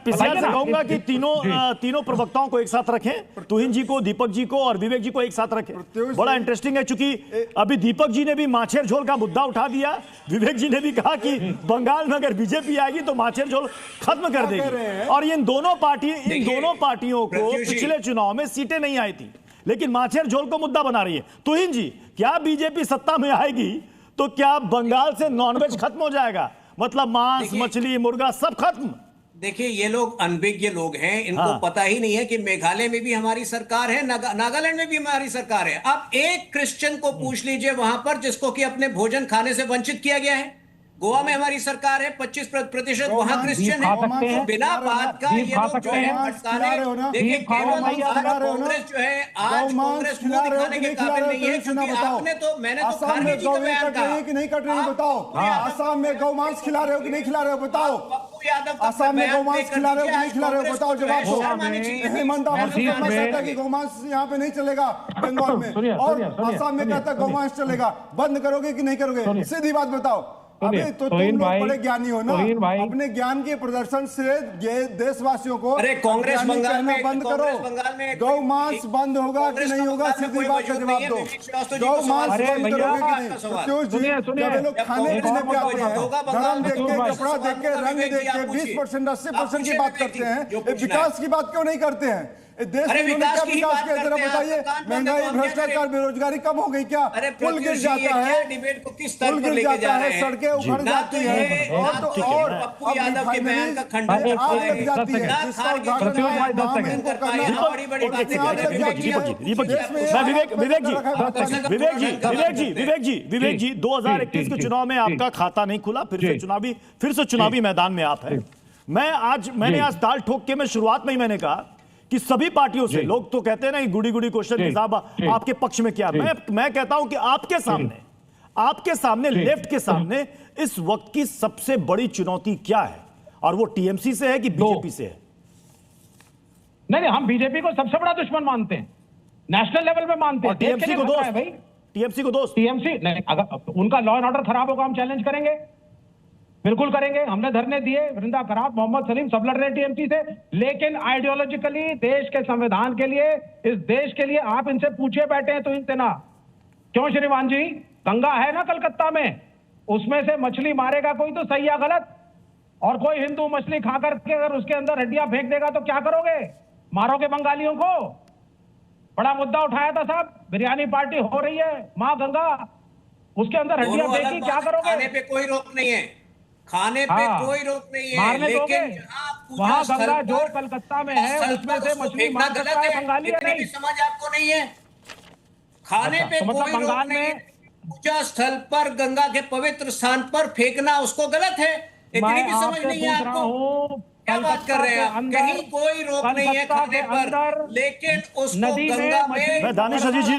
पिसिया से कहूंगा कि तीनों प्रवक्ताओं को एक साथ रखें, तुहिन जी को, दीपक जी को और विवेक जी को एक साथ रखें। बड़ा इंटरेस्टिंग है, चूंकि अभी दीपक जी ने भी माछेर झोल का मुद्दा उठा दिया, विवेक जी ने भी कहा कि बंगाल में अगर बीजेपी आएगी तो माछेर झोल खत्म कर देगी। और इन दोनों पार्टियों को पिछले चुनाव में सीटें नहीं आई थी, लेकिन माछेर झोल को मुद्दा बना रही है। तुहिन जी, क्या बीजेपी सत्ता में आएगी तो क्या बंगाल से नॉनवेज खत्म हो जाएगा? मतलब मांस, मछली, मुर्गा सब खत्म। देखिए, ये लोग अनभिज्ञ लोग हैं, इनको पता ही नहीं है कि मेघालय में भी हमारी सरकार है, नागालैंड में भी हमारी सरकार है। आप एक क्रिश्चियन को पूछ लीजिए वहां पर जिसको कि अपने भोजन खाने से वंचित किया गया है। गोवा में हमारी सरकार है, 25% वहां क्रिश्चियन है। तो बिना बात का ये लोग जो है भटका रहे हैं। देखिए, केवल कांग्रेस जो है आज कांग्रेस दूध खाने के काबिल नहीं है, क्योंकि आपने तो, मैंने तो खारगे जी का बयान कहा कि नहीं कट रही, बताओ। आसाम में गौमांस खिला रहे हो कि नहीं खिला रहे हो, बताओ। आसाम में गौमांस खिला रहे हो कि नहीं खिला रहे हो, बताओ, जवाब दो। हेमंत कहता है कि गौमांस यहाँ पे नहीं चलेगा बंगाल में, और आसाम में कहता है गौमांस चलेगा। बंद करोगे कि नहीं करोगे? सीधी बात बताओ। अभी तो तुम लोग बड़े ज्ञानी हो ना, अपने ज्ञान के प्रदर्शन से ये देशवासियों को अरे कांग्रेस बंगाल में बंद करो। गौ मांस बंद होगा कि नहीं होगा, सीधी बात का जवाब दो। गौ मांस बंद करोगे कि नहीं? पीयूष जी, जब ये लोग खाने पीने पे आते हैं, धर्म देख के, कपड़ा देख के, रंग देख के 20%, 80% की बात करते हैं, विकास की बात क्यों नहीं करते हैं? देश में विकास किया, जरा बताइए। महंगाई, भ्रष्टाचार, बेरोजगारी कम हो गई क्या? पुल गिर जाता है, पुल गिर जाता है, सड़कें उखड़ जाती है, और तो और आग लग जाती है, जिसका उद्घाटन विवेक जी 2021 के चुनाव में आपका खाता नहीं खुला, फिर से चुनावी मैदान में आप हैं। मैंने आज ताल ठोक के, मैं शुरुआत में ही मैंने कहा कि सभी पार्टियों से, लोग तो कहते हैं ना गुड़ी गुड़ी क्वेश्चन के साहब आपके पक्ष में क्या, मैं कहता हूं कि आपके सामने लेफ्ट के सामने इस वक्त की सबसे बड़ी चुनौती क्या है, और वो टीएमसी से है कि बीजेपी से है? नहीं, हम बीजेपी को सबसे बड़ा दुश्मन मानते हैं, नेशनल लेवल पे मानते हैं। टीएमसी को दोस्त भाई, टीएमसी को दोस्त। टीएमसी नहीं, अगर उनका लॉ एंड ऑर्डर खराब होगा हम चैलेंज करेंगे, बिल्कुल करेंगे। हमने धरने दिए, वृंदा करात, मोहम्मद सलीम सब लड़ रहे टीएमसी से, लेकिन आइडियोलॉजिकली देश के संविधान के लिए, इस देश के लिए आप इनसे पूछे बैठे हैं तो इनसे ना क्यों? श्रीमान जी, गंगा है ना कलकत्ता में, उसमें से मछली मारेगा कोई तो सही या गलत? और कोई हिंदू मछली खाकर के अगर उसके अंदर हड्डियां फेंक देगा तो क्या करोगे? मारोगे बंगालियों को? बड़ा मुद्दा उठाया था साहब, बिरयानी पार्टी हो रही है, माँ गंगा, उसके अंदर हड्डियां फेंकी, क्या करोगे? खाने पे कोई रोक नहीं है, खाने पे कोई रोक नहीं है, लेकिन वहां गंगा जो कलकत्ता में है उसमें से मछली मार सकता है बंगाली या नहीं? समझ आपको नहीं है? खाने पे कोई रोक नहीं है, पूजा स्थल पर गंगा के पवित्र स्थान पर फेंकना उसको गलत है, इतनी भी समझ नहीं है आपको? क्या बात कर रहे हैं आप? कहीं कोई रोक नहीं है खाने पर, लेकिन उसको गंगा में दानिश अजीज जी